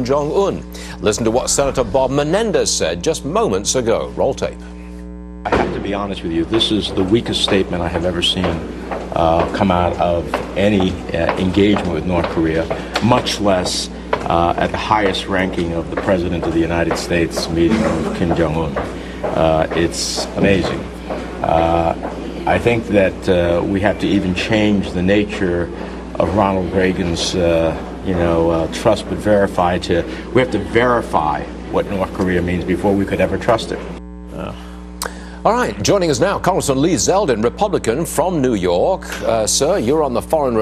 Jong-un. Listen to what Senator Bob Menendez said just moments ago. Roll tape. I have to be honest with you, this is the weakest statement I have ever seen come out of any engagement with North Korea, much less at the highest ranking of the President of the United States meeting with Kim Jong-un. It's amazing. I think that we have to even change the nature of Ronald Reagan's, trust but verify we have to verify what North Korea means before we could ever trust it. All right, joining us now, Congressman Lee Zeldin, Republican from New York. Sir, you're on the Foreign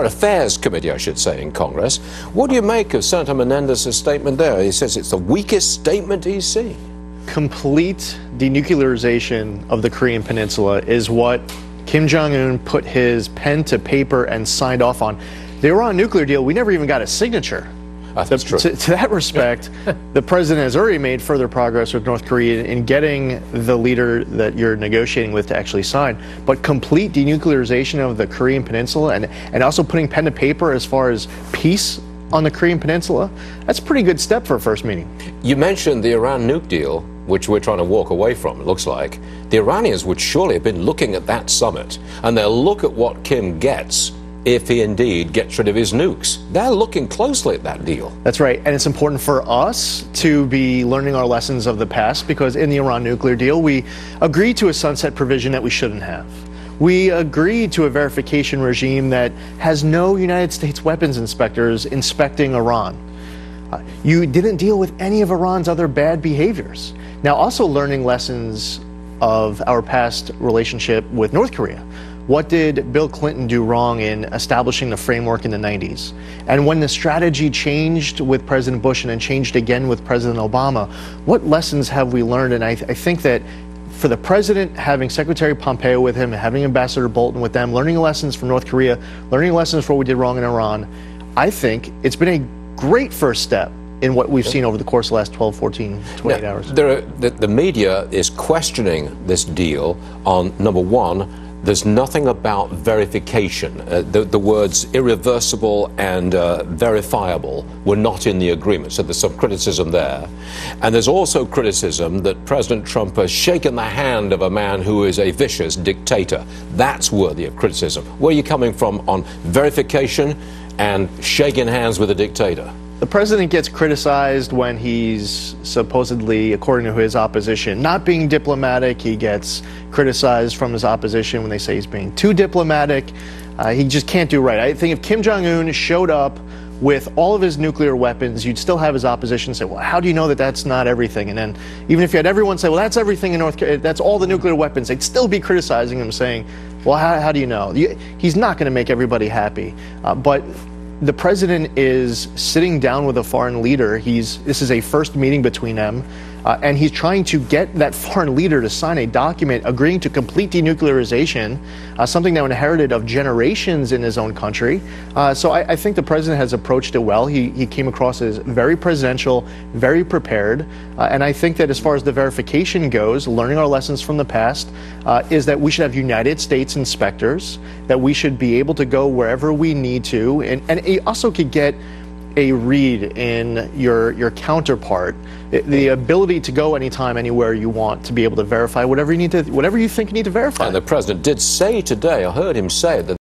Affairs Committee, I should say, in Congress. What do you make of Senator Menendez's statement there? He says it's the weakest statement he's seen. Complete denuclearization of the Korean Peninsula is what Kim Jong-un put his pen to paper and signed off on. The Iran nuclear deal, we never even got a signature. That's true. To that respect, the president has already made further progress with North Korea in getting the leader that you're negotiating with to actually sign. But complete denuclearization of the Korean Peninsula and also putting pen to paper as far as peace on the Korean Peninsula, that's a pretty good step for a first meeting. You mentioned the Iran nuke deal, which we're trying to walk away from, it looks like. The Iranians would surely have been looking at that summit, and they'll look at what Kim gets if he indeed gets rid of his nukes. They're looking closely at that deal. That's right, and it's important for us to be learning our lessons of the past, because in the Iran nuclear deal, we agreed to a sunset provision that we shouldn't have. We agreed to a verification regime that has no United States weapons inspectors inspecting Iran. You didn't deal with any of Iran's other bad behaviors. Now, also learning lessons of our past relationship with North Korea. What did Bill Clinton do wrong in establishing the framework in the 90s? And when the strategy changed with President Bush and then changed again with President Obama, what lessons have we learned? And I think that for the president, having Secretary Pompeo with him, having Ambassador Bolton with them, learning lessons from North Korea, learning lessons for what we did wrong in Iran, I think it's been a great first step in what we've seen over the course of the last 12, 14, 28 hours. The media is questioning this deal on, number one, there's nothing about verification. The words irreversible and verifiable were not in the agreement, so there's some criticism there. And there's also criticism that President Trump has shaken the hand of a man who is a vicious dictator. That's worthy of criticism. Where are you coming from on verification and shaking hands with a dictator? The president gets criticized when he's supposedly, according to his opposition, not being diplomatic. He gets criticized from his opposition when they say he's being too diplomatic. He just can't do right. I think if Kim Jong-un showed up with all of his nuclear weapons, you'd still have his opposition say, well, how do you know that that's not everything? And then even if you had everyone say, well, that's everything in North Korea, that's all the nuclear weapons, they'd still be criticizing him, saying, well, how do you know? He's not going to make everybody happy. But the president is sitting down with a foreign leader. This is a first meeting between them, and he's trying to get that foreign leader to sign a document agreeing to complete denuclearization, something that inherited of generations in his own country. So I think the president has approached it well. He came across as very presidential, very prepared, and I think that as far as the verification goes, learning our lessons from the past, is that we should have United States inspectors, that we should be able to go wherever we need to, and you also could get a read in your counterpart, the ability to go anytime, anywhere you want, to be able to verify whatever you think you need to verify. And the president did say today, I heard him say that